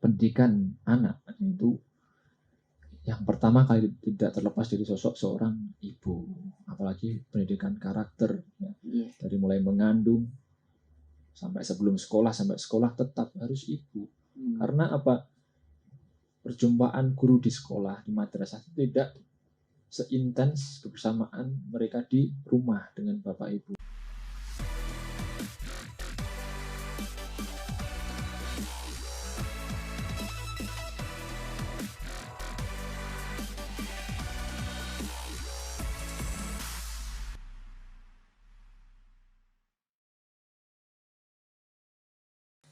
pendidikan anak itu yang pertama kali tidak terlepas dari sosok seorang ibu, apalagi pendidikan karakter ya. Dari mulai mengandung sampai sebelum sekolah, sampai sekolah tetap harus ibu. Karena apa? Perjumpaan guru di sekolah, di madrasah tidak seintens kebersamaan mereka di rumah dengan bapak ibu.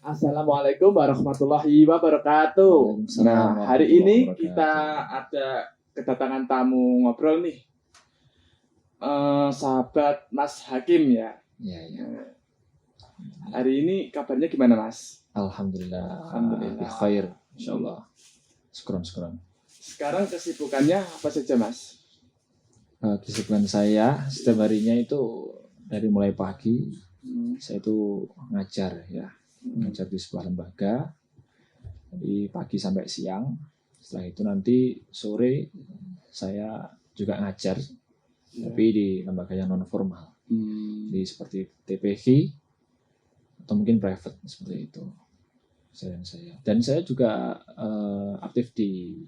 Assalamualaikum warahmatullahi wabarakatuh. Nah, hari ini kita ada kedatangan tamu ngobrol nih, sahabat Mas Hakim ya. Ya. Hari ini kabarnya gimana Mas? Alhamdulillah. Alhamdulillah. Khair, insyaallah. Syukran. Sekarang kesibukannya apa saja Mas? Kesibukan saya setiap harinya itu dari mulai pagi saya itu ngajar ya. Ngajar di sebuah lembaga dari pagi sampai siang. Setelah itu nanti sore saya juga ngajar tapi di lembaga yang non formal, jadi seperti TPV atau mungkin private seperti itu. Dan saya juga aktif di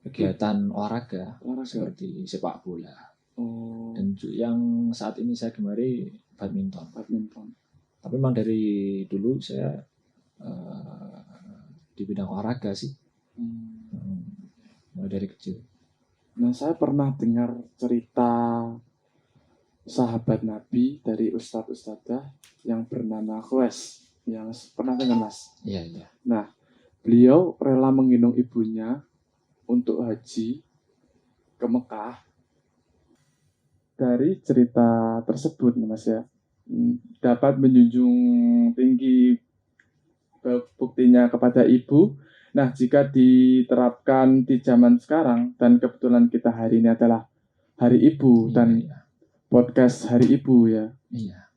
kegiatan olahraga seperti sepak bola. Dan yang saat ini saya gemari badminton. Tapi memang dari dulu saya di bidang olahraga sih, mulai dari kecil. Nah, saya pernah dengar cerita sahabat Nabi dari ustadz-ustadzah yang bernama Khawes. Yang pernah dengar Mas? Iya. Nah, beliau rela menggendong ibunya untuk haji ke Mekah. Dari cerita tersebut Mas ya, dapat menjunjung tinggi buktinya kepada ibu. Nah, jika diterapkan di zaman sekarang, dan kebetulan kita hari ini adalah Hari Ibu dan podcast Hari Ibu ya. Iya.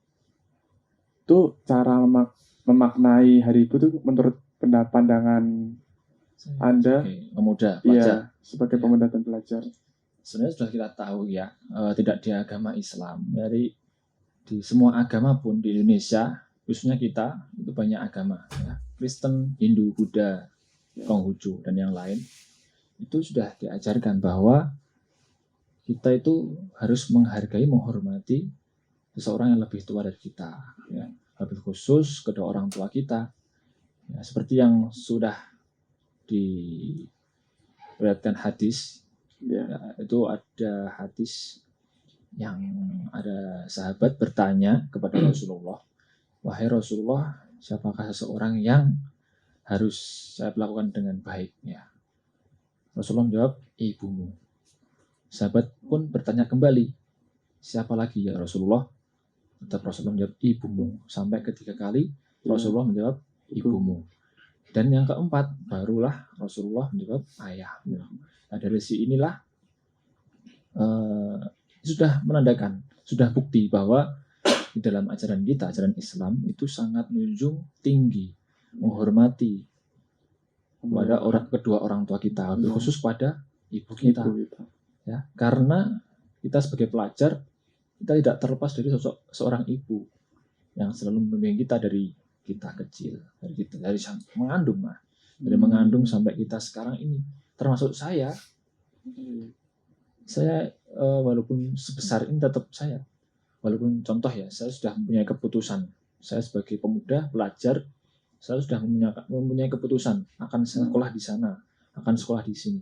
Itu cara memaknai Hari Ibu itu menurut pandangan Anda, pemuda pelajar. sebagai pemuda dan pelajar. Sebenarnya sudah kita tahu ya, tidak di agama Islam, dari di semua agama pun di Indonesia, khususnya kita itu banyak agama ya. Kristen, Hindu, Buddha, Konghucu dan yang lain itu sudah diajarkan bahwa kita itu harus menghargai, menghormati seseorang yang lebih tua dari kita ya. Lebih khusus kedua orang tua kita ya, seperti yang sudah diriwayatkan hadis ya, itu ada hadis yang ada sahabat bertanya kepada Rasulullah, wahai Rasulullah, siapakah seseorang yang harus saya lakukan dengan baik ya? Rasulullah menjawab, ibumu. Sahabat pun bertanya kembali, siapa lagi ya Rasulullah? Tetap Rasulullah menjawab, ibumu. Sampai ketiga kali Rasulullah menjawab, ibumu. Dan yang keempat barulah Rasulullah menjawab, ayahmu. Nah, dari inilah sudah menandakan, sudah bukti bahwa di dalam ajaran kita, ajaran Islam itu sangat menjunjung tinggi, menghormati kepada kedua orang tua kita, khusus pada ibu kita. Ya, karena kita sebagai pelajar, kita tidak terlepas dari sosok seorang ibu yang selalu membimbing kita dari kita kecil, dari mengandung, dari mengandung sampai kita sekarang ini. Termasuk saya walaupun sebesar ini tetap saya, walaupun contoh ya, saya sudah mempunyai keputusan, saya sebagai pemuda pelajar, saya sudah mempunyai keputusan akan sekolah di sana, akan sekolah di sini,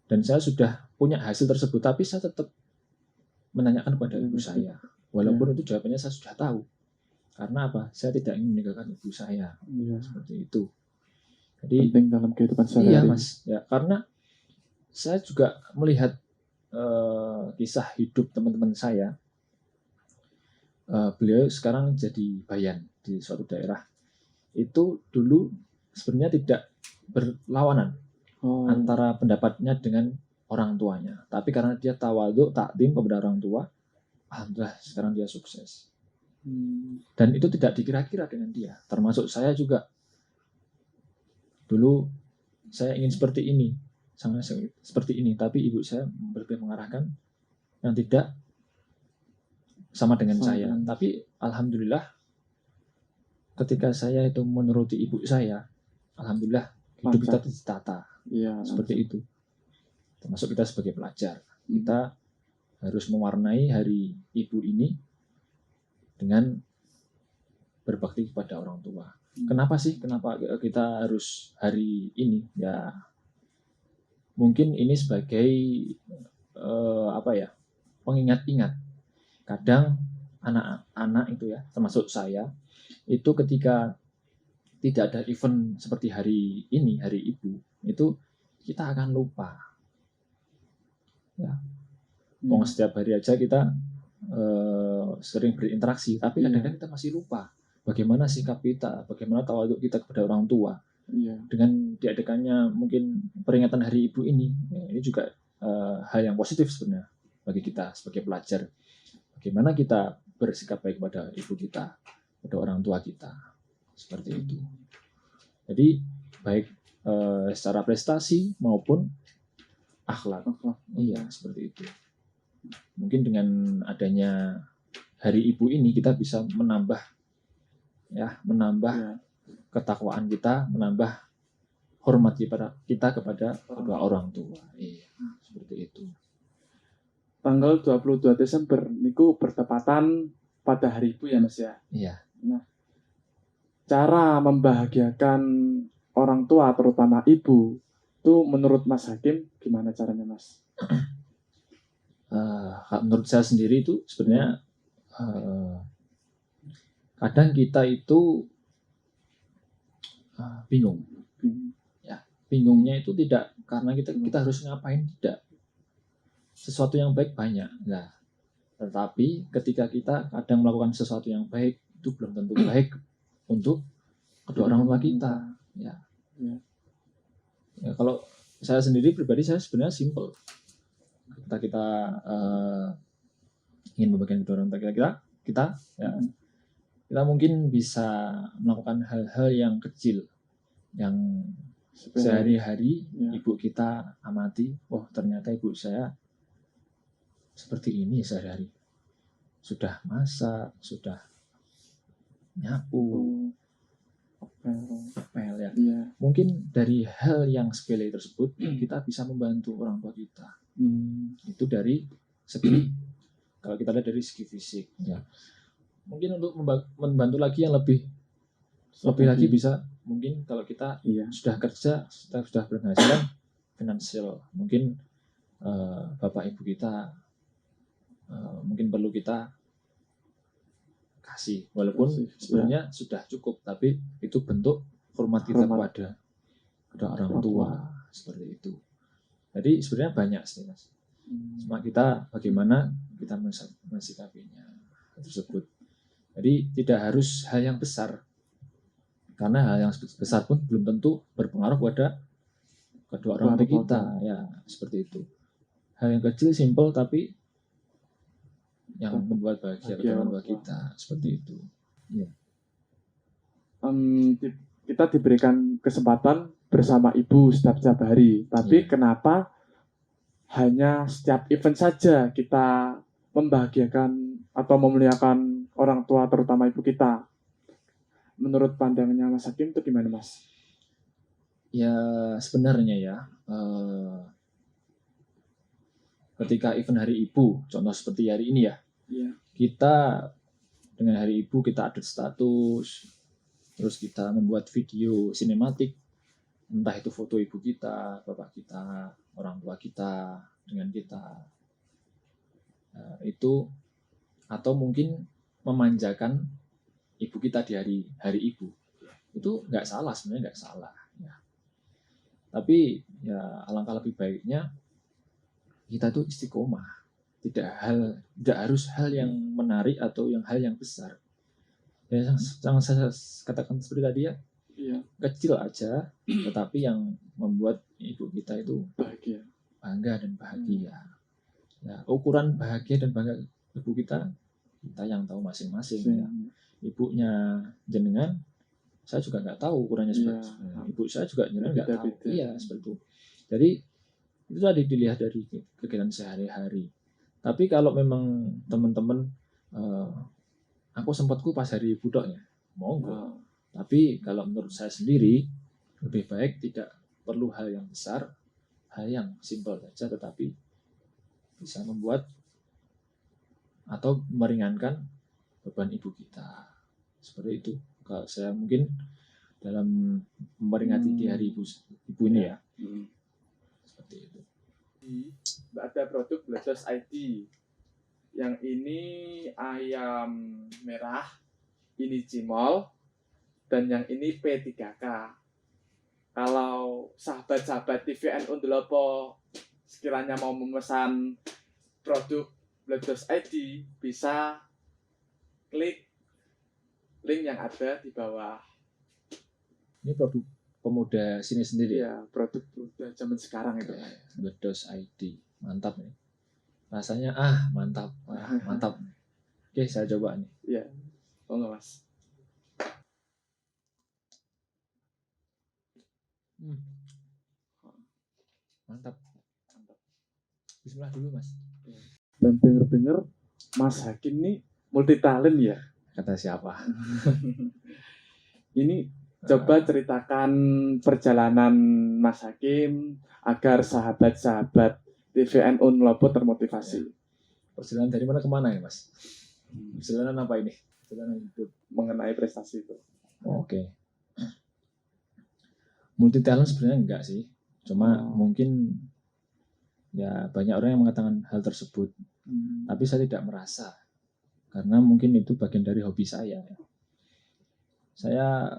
dan saya sudah punya hasil tersebut, tapi saya tetap menanyakan kepada ibu saya, walaupun itu jawabannya saya sudah tahu. Karena apa? Saya tidak ingin meninggalkan ibu saya, seperti itu. Jadi penting dalam kehidupan sehari-hari. Iya Mas, ya, karena saya juga melihat kisah hidup teman-teman saya. Beliau sekarang jadi bayan di suatu daerah. Itu dulu sebenarnya tidak berlawanan antara pendapatnya dengan orang tuanya. Tapi karena dia tawadhu, takdim kepada orang tua, alhamdulillah sekarang dia sukses. Dan itu tidak dikira-kira dengan dia. Termasuk saya juga. dulu saya ingin seperti ini, sangat seperti ini, tapi ibu saya lebih mengarahkan yang tidak sama dengan saya. Tapi alhamdulillah ketika saya itu menuruti ibu saya, alhamdulillah hidup kita ditata seperti itu. Termasuk kita sebagai pelajar, kita harus mewarnai hari ibu ini dengan berbakti kepada orang tua. Kenapa sih? Kenapa kita harus hari ini? Ya, mungkin ini sebagai pengingat-ingat. Kadang anak-anak itu ya, termasuk saya, itu ketika tidak ada event seperti hari ini, hari ibu, itu kita akan lupa. Ya, setiap hari aja kita sering berinteraksi, tapi kadang-kadang kita masih lupa bagaimana sikap kita, bagaimana tawaduk kita kepada orang tua. Dengan diadakannya mungkin peringatan hari ibu ini juga hal yang positif sebenarnya bagi kita sebagai pelajar. Bagaimana kita bersikap baik kepada ibu kita, kepada orang tua kita, seperti itu. Jadi baik secara prestasi maupun akhlak. Iya, seperti itu. Mungkin dengan adanya hari ibu ini kita bisa menambah ketakwaan kita, menambah hormat kita kepada kedua orang tua. Iya, seperti itu. Tanggal 22 Desember niku bertepatan pada hari ibu ya Mas ya. Iya. Nah, cara membahagiakan orang tua terutama ibu itu menurut Mas Hakim gimana caranya Mas? Menurut saya sendiri itu sebenarnya kadang kita itu bingung. Ya, bingungnya itu tidak karena kita harus ngapain, tidak. Sesuatu yang baik banyak. Nah, tetapi ketika kita kadang melakukan sesuatu yang baik itu belum tentu baik untuk kedua orang tua kita. Ya, kalau saya sendiri pribadi saya sebenarnya simple. Ketika kita ingin membagikan kedua orang tua kita mungkin bisa melakukan hal-hal yang kecil yang sehari-hari ibu kita amati. Oh, ternyata ibu saya seperti ini sehari-hari. Sudah masak, sudah nyapu, ngepel ya. Mungkin dari hal yang sepele tersebut kita bisa membantu orang tua kita. Itu dari segi, kalau kita lihat dari segi fisik ya. Mungkin untuk membantu lagi yang lebih lagi bisa mungkin kalau kita sudah kerja, sudah berpenghasilan finansial, mungkin bapak ibu kita mungkin perlu kita kasih, walaupun sebenarnya sudah cukup, tapi itu bentuk hormat kita kepada orang tua, seperti itu. Jadi sebenarnya banyak sih Mas. Cuma kita bagaimana kita mensikapinya tersebut. Jadi tidak harus hal yang besar, karena hal yang besar pun belum tentu berpengaruh pada kedua orang tua kita, ya seperti itu. Hal yang kecil, simple, tapi yang membuat bahagia kedua orang tua kita, seperti itu. Ya. Kita diberikan kesempatan bersama ibu setiap hari, tapi kenapa hanya setiap event saja kita membahagiakan atau memuliakan orang tua terutama ibu kita? Menurut pandangannya Mas Hakim itu gimana Mas? Ya sebenarnya ya ketika event hari ibu, contoh seperti hari ini ya, kita dengan hari ibu kita update status, terus kita membuat video sinematik, entah itu foto ibu kita, bapak kita, orang tua kita dengan kita, itu atau mungkin memanjakan ibu kita di hari ibu, itu nggak salah, sebenarnya nggak salah ya. Tapi ya alangkah lebih baiknya kita tuh istiqomah, tidak harus hal yang menarik atau hal yang besar ya, yang saya katakan seperti tadi ya, kecil aja tetapi yang membuat ibu kita itu bangga dan bahagia. Ya, ukuran bahagia dan bangga ibu kita yang tahu masing-masing ya. Ibunya jenengan saya juga nggak tahu ukurannya Iya. seperti ibu saya juga nggak tahu. Beda-beda. Iya, seperti itu. Jadi itu tadi dilihat dari kegiatan sehari-hari. Tapi kalau memang teman-teman aku sempatku pas hari ibu ya, monggo. Tapi kalau menurut saya sendiri lebih baik tidak perlu hal yang besar, hal yang simpel saja tetapi bisa membuat atau meringankan beban ibu kita. Seperti itu. Kalau saya mungkin dalam memperingati di hari ibu ini ya. Seperti itu. Ada produk Bledos ID. Yang ini ayam merah, ini cimol, dan yang ini P3K. Kalau sahabat-sahabat TVN Undulopo sekiranya mau memesan produk Bledos ID, bisa klik link yang ada di bawah. Ini produk pemuda sini sendiri ya? Produk pemuda zaman sekarang itu. Bledos ID, mantap nih. Rasanya mantap, mantap. Oke, saya coba nih. Iya, enggak mas. Mantap. Bismillah dulu mas. Dan denger-denger Mas Hakim nih multi talent ya. Kata siapa? Ini coba ceritakan perjalanan Mas Hakim agar sahabat-sahabat TVN Undulopo termotivasi. Perjalanan dari mana ke mana ya mas? Perjalanan apa ini? Perjalanan hidup mengenai prestasi itu. Oke. Multi talent sebenarnya enggak sih. Cuma mungkin ya banyak orang yang mengatakan hal tersebut. Tapi saya tidak merasa. Karena mungkin itu bagian dari hobi saya. Saya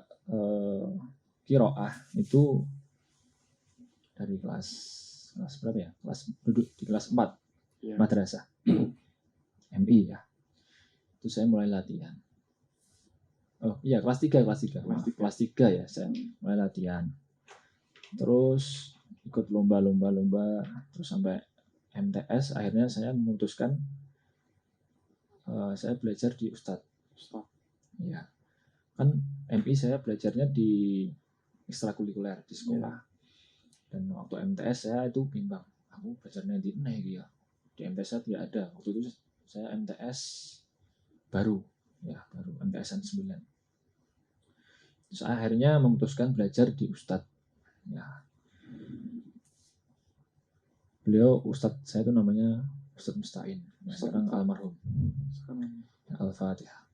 qiraah itu dari kelas berapa ya? Duduk di kelas 4 madrasah. MI ya. Itu saya mulai latihan. Oh iya, kelas 3 ya saya mulai latihan. Terus ikut lomba, terus sampai MTS. Akhirnya saya memutuskan saya belajar di Ustadz. Ya, kan MI saya belajarnya di ekstrakurikuler di sekolah. Dan waktu MTS saya itu bimbang, aku belajarnya di mana ya? Di MTS saya tidak ada. Waktu itu saya MTS baru MTSan 9. Terus akhirnya memutuskan belajar di Ustadz. Ya. Beliau Ustadz saya itu namanya Ustadz Mustain. Nah, sekarang almarhum. Al-Fatihah.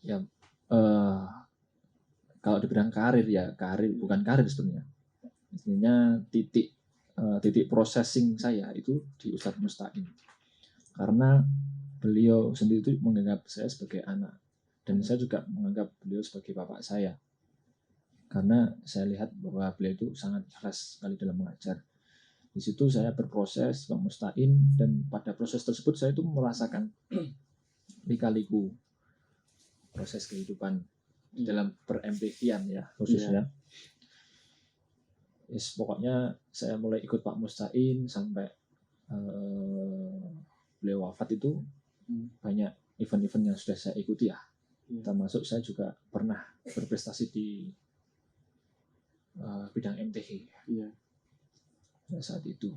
Ya, kalau dibilang karir bukan karir sebenarnya. Intinya titik processing saya itu di Ustadz Mustain. Karena beliau sendiri itu menganggap saya sebagai anak. Dan saya juga menganggap beliau sebagai bapak saya. Karena saya lihat bahwa beliau itu sangat ikhlas sekali dalam mengajar. Di situ saya berproses Pak Mustain, dan pada proses tersebut saya itu merasakan lika-liku proses kehidupan dalam per-MPV-an ya khususnya. Yes, pokoknya saya mulai ikut Pak Mustain sampai beliau wafat itu banyak event-event yang sudah saya ikuti ya. Termasuk saya juga pernah berprestasi di bidang MTH saat itu.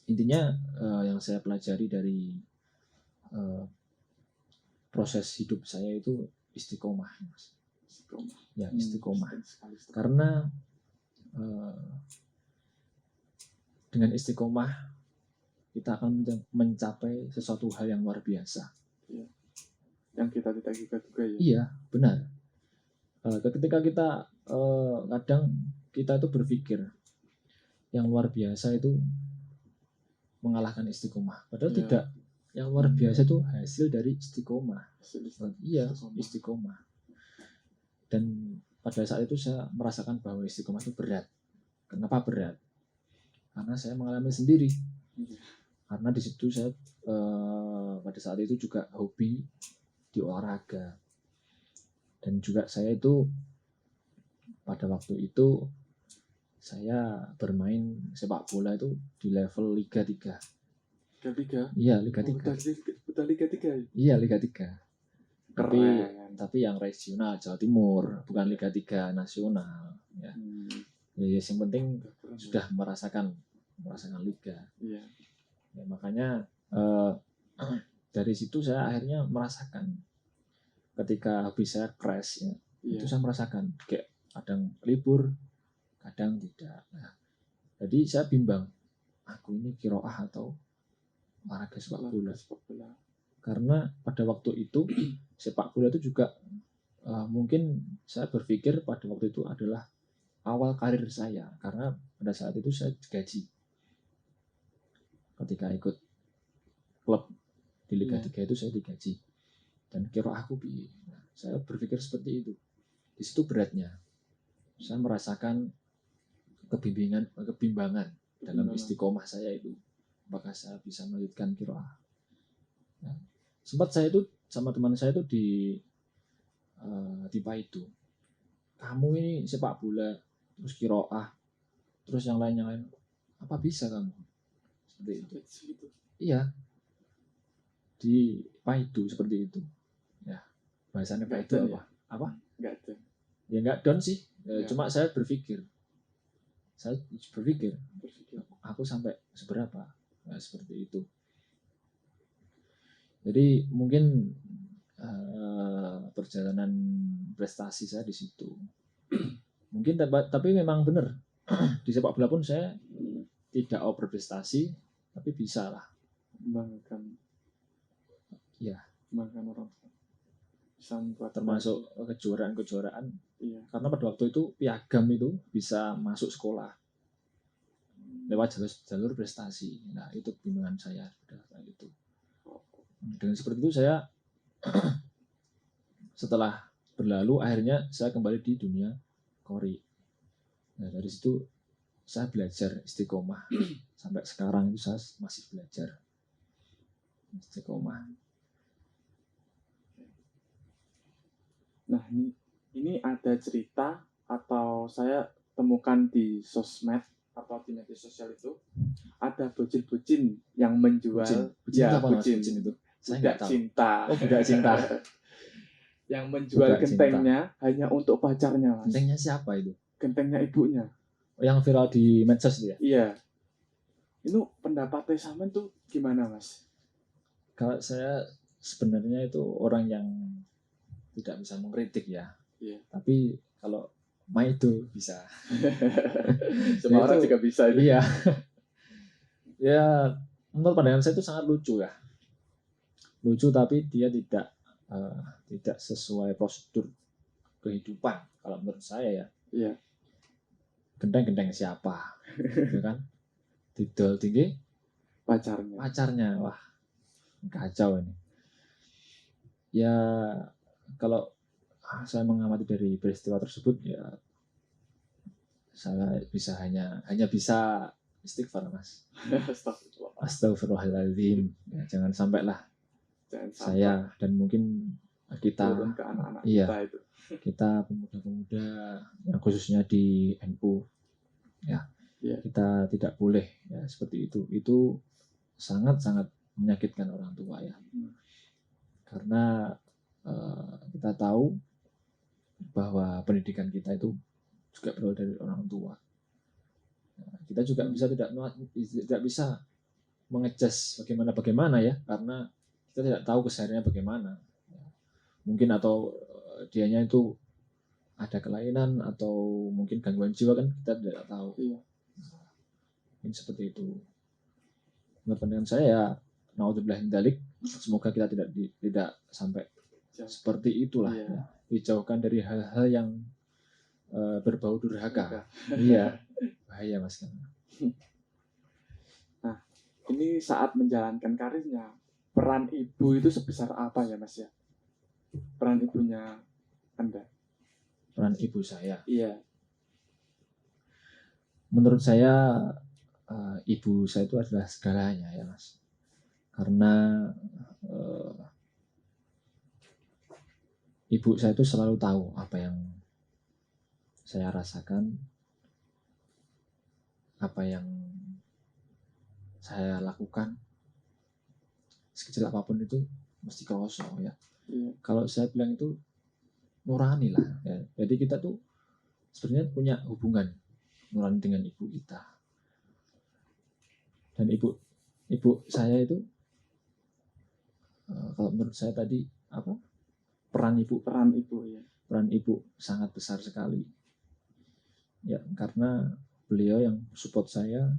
Intinya yang saya pelajari dari proses hidup saya itu istiqomah. Ya, istiqomah. Karena dengan istiqomah kita akan mencapai sesuatu hal yang luar biasa. Yang kita tidak juga ya. Iya, benar. Ketika kita kadang kita itu berpikir yang luar biasa itu mengalahkan istiqomah. Padahal tidak. Yang luar biasa itu hasil dari istiqomah. Iya, istiqomah. Dan pada saat itu saya merasakan bahwa istiqomah itu berat. Kenapa berat? Karena saya mengalami sendiri. Karena di situ saya pada saat itu juga hobi di olahraga. Dan juga saya itu pada waktu itu saya bermain sepak bola itu di level Liga 3. Liga 3. Iya, Liga Oh, 3. udah Liga 3 ya? Iya, Liga 3. Keren. Tapi yang regional Jawa Timur, bukan Liga 3 nasional. Ya, yang penting Keren. sudah merasakan liga. Iya. Ya, makanya dari situ saya akhirnya merasakan ketika habis saya crash ya, Iya. itu saya merasakan kayak kadang libur, kadang tidak. Nah, jadi saya bimbang, aku ini kiroah atau olahraga sepak bola. Karena pada waktu itu sepak bola itu juga mungkin saya berpikir pada waktu itu adalah awal karir saya, karena pada saat itu saya digaji ketika ikut klub di Liga 3 itu saya digaji dan kira aku nah, saya berpikir seperti itu. Di situ beratnya saya merasakan kebimbangan dalam istiqomah saya itu, apakah saya bisa melanjutkan kiroah. Nah, sempat saya itu sama teman saya itu di Paido, kamu ini sepak bola terus kiroah terus yang lain apa bisa kamu seperti itu? Iya, di Paido seperti itu ya, bahasanya Paido apa Enggak ada ya, nggak down sih ya. Cuma saya berpikir aku sampai seberapa, nah, seperti itu. Jadi mungkin perjalanan prestasi saya di situ mungkin, tapi memang benar di sepak bola pun saya tidak berprestasi, tapi bisa lah membanggakan orang, bisa termasuk kejuaraan. Iya. Karena pada waktu itu piagam itu bisa masuk sekolah lewat jalur prestasi. Nah, itu kebimbangan saya itu. Dengan seperti itu saya setelah berlalu akhirnya saya kembali di dunia kori. Nah, dari situ saya belajar istiqomah. Sampai sekarang itu saya masih belajar istiqomah. Nah, ini ada cerita atau saya temukan di sosmed atau di media sosial itu ada bocil-bocil yang menjual bocil itu. Saya nggak tahu. Cinta. Oh, budak cinta. Yang menjual budak gentengnya cinta hanya untuk pacarnya, Mas. Gentengnya siapa itu? Gentengnya ibunya. Oh, yang viral di medsos itu ya? Iya. Itu pendapatnya sama tuh gimana, Mas? Kalau saya sebenarnya itu orang yang tidak bisa mengkritik ya. Iya. Tapi kalau itu bisa. Semua orang juga bisa itu. Iya. Ya, menurut pandangan saya itu sangat lucu ya. Lucu tapi dia tidak sesuai prosedur kehidupan kalau menurut saya ya. Iya. Genteng siapa? Gitu kan? Didol tinggi pacarnya. Wah, kacau ini. Ya, kalau saya mengamati dari peristiwa tersebut ya, saya bisa hanya bisa istighfar, Mas. Astagfirullahaladzim. Ya, jangan sampai lah saya dan mungkin kita turun ke anak-anak kita itu. Kita pemuda-pemuda yang khususnya di NU ya, kita tidak boleh ya seperti itu. Itu sangat-sangat menyakitkan orang tua ya. Karena kita tahu bahwa pendidikan kita itu juga berawal dari orang tua. Kita juga tidak bisa mengejas bagaimana ya, karena kita tidak tahu kesehariannya bagaimana. Mungkin atau dianya itu ada kelainan atau mungkin gangguan jiwa, kan kita tidak tahu. Ini seperti itu. Menurut pandangan saya ya, naudzubillah min dzalik, semoga kita tidak sampai seperti itulah ya. Dijauhkan dari hal-hal yang berbau durhaka. Iya, bahaya Mas. Nah, ini saat menjalankan karirnya, peran ibu itu sebesar apa ya, Mas ya? Peran ibunya Anda? Peran ibu saya? Iya. Menurut saya ibu saya itu adalah segalanya ya, Mas. Karena ibu saya itu selalu tahu apa yang saya rasakan, apa yang saya lakukan, sekecil apapun itu mesti kroso ya. Iya. Kalau saya bilang itu nurani lah ya. Jadi kita tuh sebenarnya punya hubungan nurani dengan ibu kita. Dan ibu saya itu kalau menurut saya tadi apa? Peran ibu Ya. Peran ibu sangat besar sekali. Ya, karena beliau yang support saya,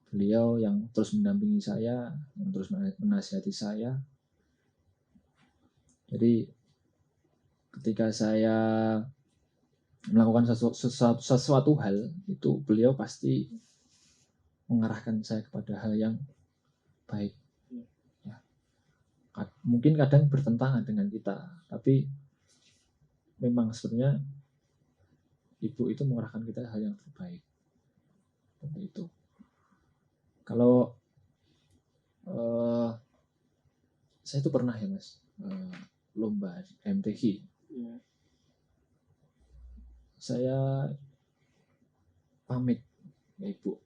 beliau yang terus mendampingi saya, yang terus menasihati saya. Jadi ketika saya melakukan sesuatu hal itu, beliau pasti mengarahkan saya kepada hal yang baik. Ya. Mungkin kadang bertentangan dengan kita, tapi memang sebenarnya ibu itu mengarahkan kita hal yang terbaik. Seperti itu. Kalau saya itu pernah ya Mas, lomba MTQ. Ya. Saya pamit ke ibu,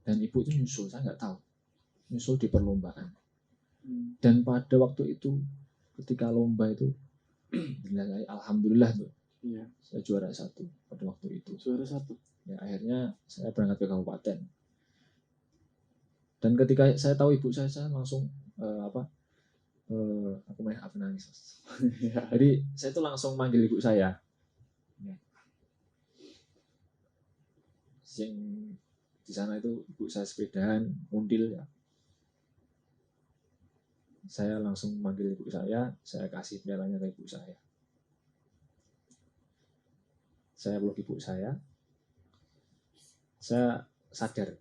dan ibu itu nyusul, saya nggak tahu, nyusul di perlombaan. Dan pada waktu itu ketika lomba itu alhamdulillah tuh, ya, saya juara 1 pada waktu itu. Juara 1. Ya, akhirnya saya berangkat ke kabupaten. Dan ketika saya tahu ibu saya langsung aku nangis. Jadi saya itu langsung manggil ibu saya. Yang di sana itu ibu saya sepedaan, mundil ya. Saya langsung manggil ibu saya kasih pialanya ke ibu saya. Saya peluk ibu saya sadar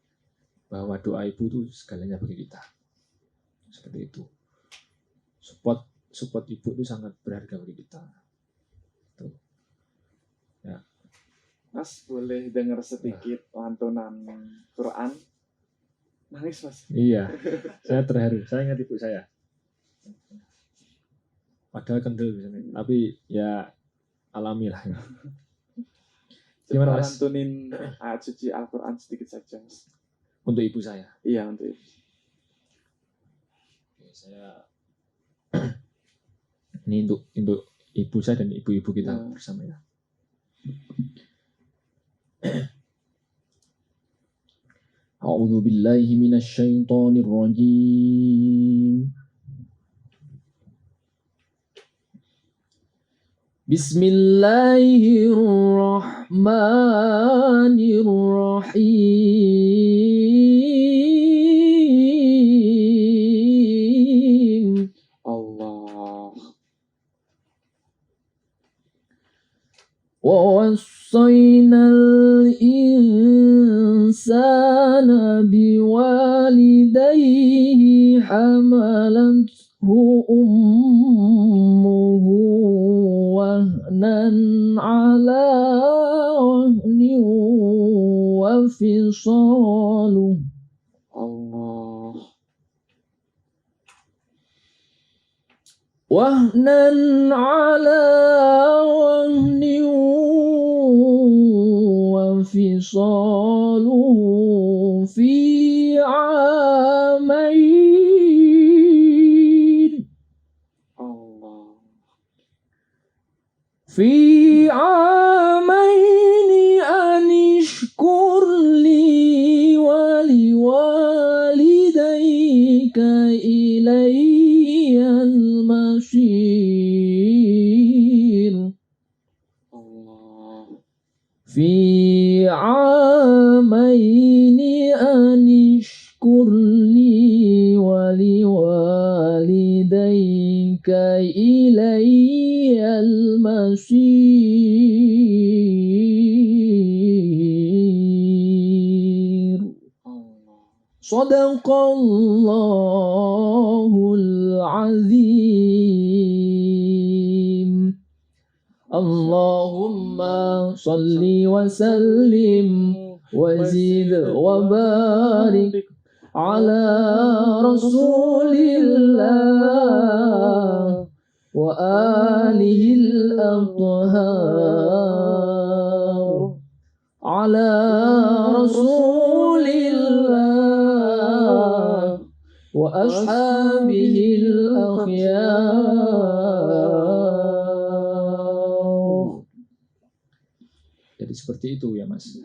bahwa doa ibu itu segalanya bagi kita. Seperti itu. Support ibu itu sangat berharga bagi kita. Tuh. Ya. Mas boleh dengar sedikit lantunan Quran? Nangis Mas. Iya, saya terharu. Saya ingat ibu saya. Padahal kendel misalnya, tapi ya alamilah. Coba lantunin ayat suci Al-Quran sedikit saja Mas. Untuk ibu saya. Iya, untuk ibu. Oke, saya ini untuk ibu saya dan ibu-ibu kita bersama ya. A'udzu billahi minasy syaithanir rajim. Bismillahirrahmanirrahim. Allah. Wa wasainal insana biwalidayhi hamalathu ummuhu wahnan ala wahnin wa fisaluhu Allah. wahnan ala wahnin wa fisaluhu fi amain. Allah. في عامين أن اشكر لي ولوالديك إلي المصير. Allah. في عامين أن اشكر لي ولوالديك إلي المصير. صدق الله العظيم. اللهم صل وسلم وزد وبارك على رسول الله وآله الأطهار على رسول الله وأصحابه Jadi seperti itu ya Mas.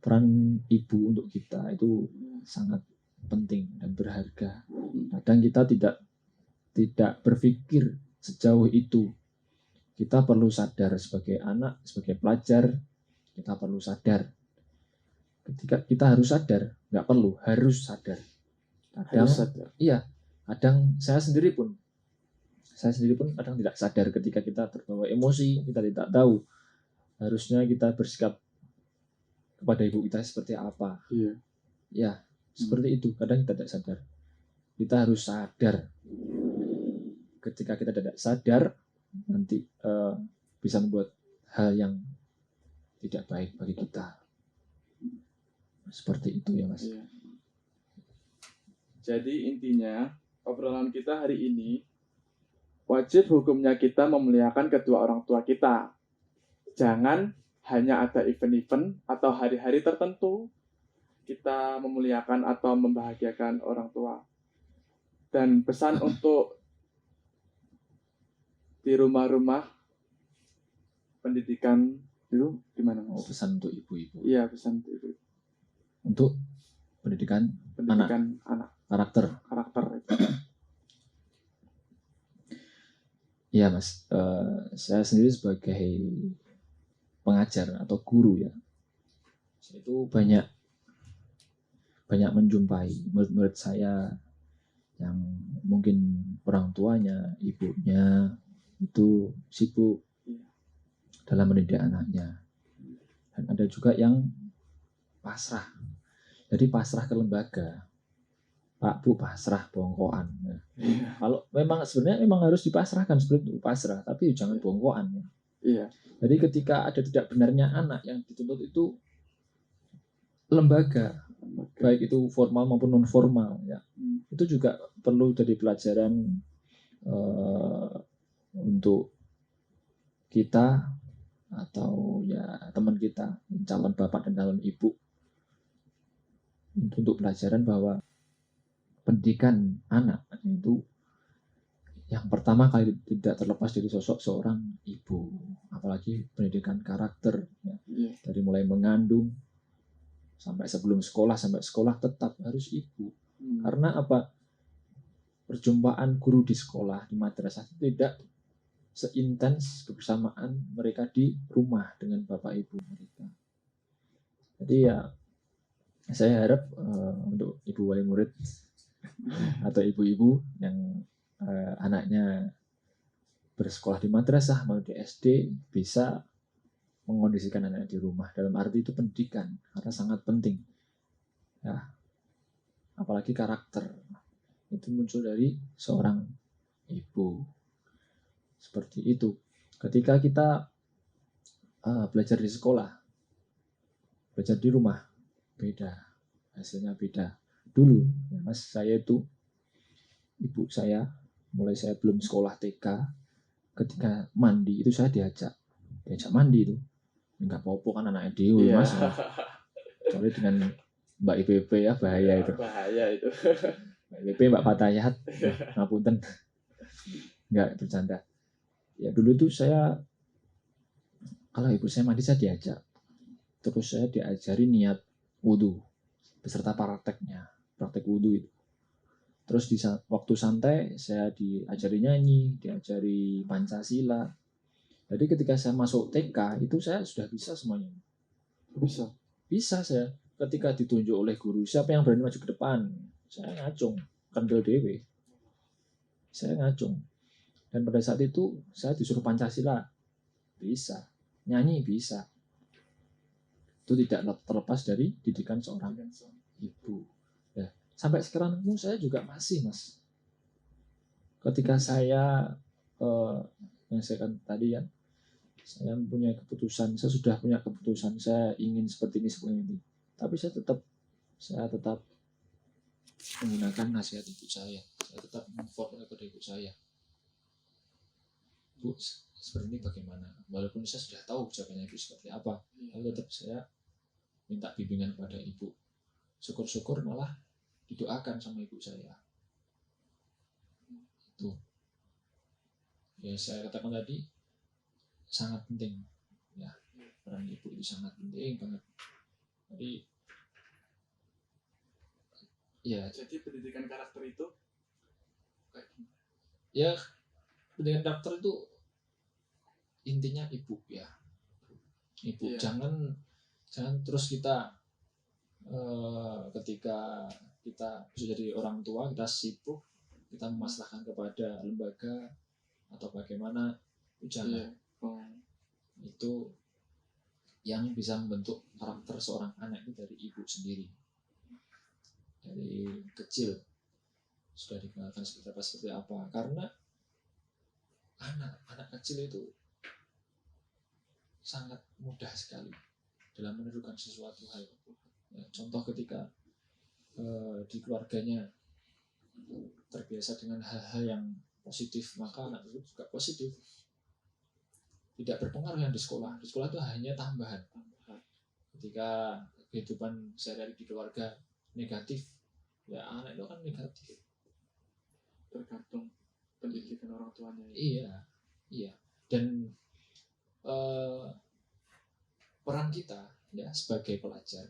Peran ibu untuk kita itu sangat penting dan berharga. Kadang kita tidak berpikir sejauh itu. Kita perlu sadar sebagai anak, sebagai pelajar, kita perlu sadar. Ketika kita harus sadar, nggak perlu, harus sadar. Kadang, iya, kadang saya sendiri pun kadang tidak sadar ketika kita terbawa emosi, kita tidak tahu harusnya kita bersikap kepada ibu kita seperti apa. Iya. Ya, seperti itu. Kadang kita tidak sadar. Kita harus sadar. Ketika kita tidak sadar, nanti bisa membuat hal yang tidak baik bagi kita. Seperti itu ya Mas. Iya. Jadi intinya obrolan kita hari ini, wajib hukumnya kita memuliakan kedua orang tua kita. Jangan hanya ada event-event atau hari-hari tertentu kita memuliakan atau membahagiakan orang tua. Dan pesan untuk di rumah-rumah pendidikan itu gimana Mas? Pesan untuk ibu-ibu. Iya, pesan untuk ibu. Untuk pendidikan anak. Karakter. Iya Mas, saya sendiri sebagai pengajar atau guru ya, saya itu banyak menjumpai murid-murid saya yang mungkin orang tuanya, ibunya itu sibuk dalam mendidik anaknya, dan ada juga yang pasrah. Jadi pasrah ke lembaga, Pak Bu pasrah bongkoan. Ya. Kalau sebenarnya harus dipasrahkan seperti itu, pasrah, tapi jangan bongkoan. Ya. Iya. Jadi ketika ada tidak benarnya anak yang dituntut itu lembaga, baik itu formal maupun non formal, ya itu juga perlu jadi pelajaran untuk kita atau ya teman kita, calon bapak dan calon ibu, untuk pelajaran bahwa pendidikan anak itu yang pertama kali tidak terlepas dari sosok seorang ibu, apalagi pendidikan karakter ya. Dari mulai mengandung sampai sebelum sekolah, sampai sekolah tetap harus ibu. Karena apa? Perjumpaan guru di sekolah, di madrasah tidak seintens kebersamaan mereka di rumah dengan bapak ibu mereka. Jadi ya saya harap untuk ibu wali murid atau ibu-ibu yang anaknya bersekolah di madrasah maupun di SD bisa mengondisikan anaknya di rumah. Dalam arti itu pendidikan, karena sangat penting. Ya, apalagi karakter itu muncul dari seorang ibu. Seperti itu. Ketika kita belajar di sekolah, belajar di rumah, beda. Hasilnya beda. Dulu, ya Mas, saya itu ibu saya, mulai saya belum sekolah TK, ketika mandi itu saya diajak mandi itu. Enggak apa-apa kan anaknya dewe Mas. Soalnya dengan Mbak IPP ya bahaya itu. Mbak IPP, Mbak Fatayat, ngapunten. Enggak bercanda. Ya dulu tuh saya kalau ibu saya mandi saya diajak. Terus saya diajari niat wudu beserta praktek wudu itu. Terus di waktu santai saya diajari nyanyi, diajari Pancasila. Jadi ketika saya masuk TK itu saya sudah bisa semuanya. Bisa saya. Ketika ditunjuk oleh guru, siapa yang berani maju ke depan? Saya ngacung, kendel dewe. Saya ngacung. Dan pada saat itu saya disuruh Pancasila. Bisa. Nyanyi bisa. Itu tidak terlepas dari didikan seorang ibu. Ya. Sampai sekarang pun saya juga masih Mas. Ketika saya yang saya kan tadi ya, saya punya keputusan, saya sudah punya keputusan, saya ingin seperti ini. Tapi saya tetap menggunakan nasihat ibu saya. Saya tetap menginform kepada ibu saya. Bu, seperti ini bagaimana? Walaupun saya sudah tahu jawabannya ibu seperti apa, tapi tetap saya minta bimbingan kepada ibu. Syukur-syukur malah didoakan sama ibu saya. Itu. Ya saya katakan tadi sangat penting ya, peran ibu itu sangat penting banget. Jadi ya, Jadi pendidikan karakter itu kayak gimana? ya pendidikan karakter itu intinya ibu ya, ibu. Iya. Jangan terus kita ketika kita bisa jadi orang tua kita sibuk, kita memasrahkan kepada lembaga atau bagaimana, itu jangan. Iya. Oh. Itu yang bisa membentuk karakter seorang anak itu dari ibu sendiri. Dari kecil sudah dikenalkan seperti apa. Karena anak kecil itu sangat mudah sekali dalam menirukan sesuatu hal. Ya, contoh ketika di keluarganya terbiasa dengan hal-hal yang positif, maka anak itu juga positif. Tidak berpengaruh yang di sekolah. Di sekolah itu hanya tambahan. Ketika kehidupan sehari-hari di keluarga negatif, ya anak itu kan negatif. Tergantung pendidikan orang tuanya. Iya. Dan peran kita ya sebagai pelajar,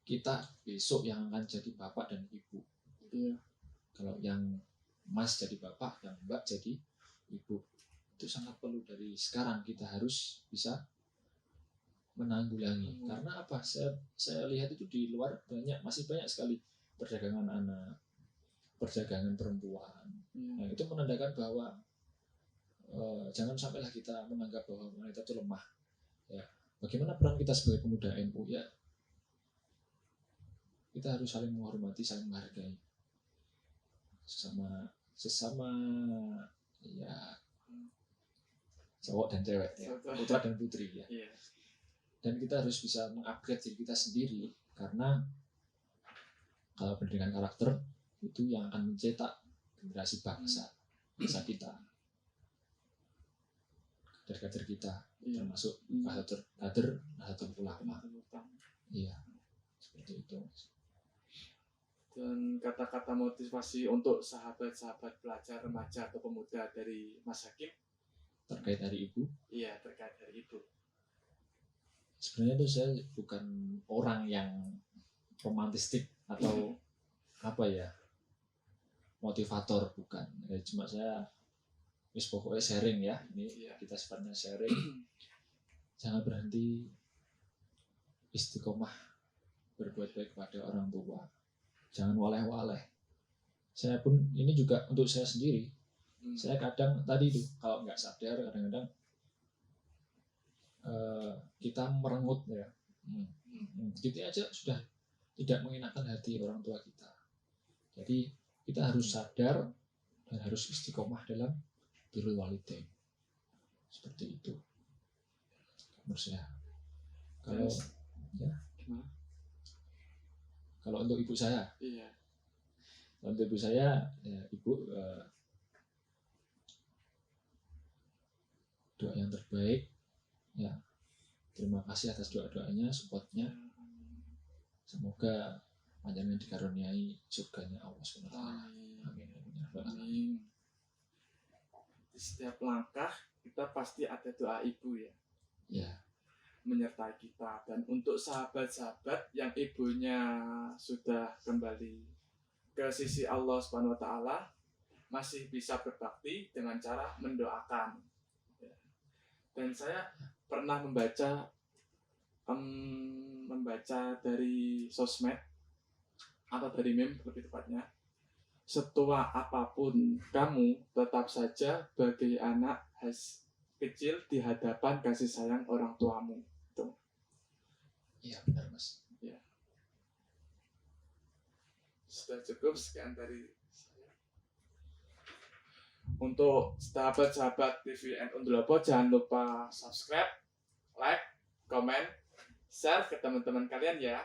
kita besok yang akan jadi bapak dan ibu. Iya. Kalau yang Mas jadi bapak, yang Mbak jadi ibu, itu sangat perlu dari sekarang kita harus bisa menanggulangi. Karena apa? Saya lihat itu di luar masih banyak sekali perdagangan anak, perdagangan perempuan. Nah, itu menandakan bahwa jangan sampailah kita menganggap bahwa wanita itu lemah. Ya, bagaimana peran kita sebagai pemuda NU? Ya, kita harus saling menghormati, saling menghargai sesama ya, cowok dan cewek ya, putra dan putri ya. Dan kita harus bisa mengupgrade diri kita sendiri, karena kalau pendidikan karakter itu yang akan mencetak generasi bangsa kita, kader-kader kita, termasuk kader ulama. Iya, seperti itu. Dan kata-kata motivasi untuk sahabat-sahabat pelajar, remaja atau pemuda dari Mas Hakim terkait hari ibu? Iya, terkait hari ibu. Sebenarnya itu saya bukan orang yang romantistik atau apa ya, motivator, bukan. Cuma saya pokoknya sharing ya. Ini kita sifatnya sharing. Jangan berhenti istiqomah berbuat baik pada orang tua. Jangan waleh-waleh. Saya pun ini juga untuk saya sendiri. Saya kadang tadi itu kalau nggak sadar kadang-kadang kita merengut ya. Gitu aja sudah tidak mengenakan hati orang tua kita. Jadi kita harus sadar dan harus istiqomah dalam birrul walidain. Seperti itu. Menurut saya. Kalau untuk ibu saya, untuk ibu saya, ya, ibu doa yang terbaik, ya, terima kasih atas doa-doanya, supportnya. Semoga panjangnya dikaruniai surganya Allah SWT. Amin. Di setiap langkah kita pasti ada doa ibu ya. Ya. Menyertai kita. Dan untuk sahabat-sahabat yang ibunya sudah kembali ke sisi Allah SWT, masih bisa berbakti dengan cara mendoakan. Dan saya pernah membaca dari sosmed atau dari meme lebih tepatnya, setua apapun kamu tetap saja bagai anak kecil di hadapan kasih sayang orang tuamu. Iya, benar Mas. Ya. Sudah cukup sekian dari saya. Untuk sahabat-sahabat TVN Undulopo, jangan lupa subscribe, like, comment, share ke teman-teman kalian ya.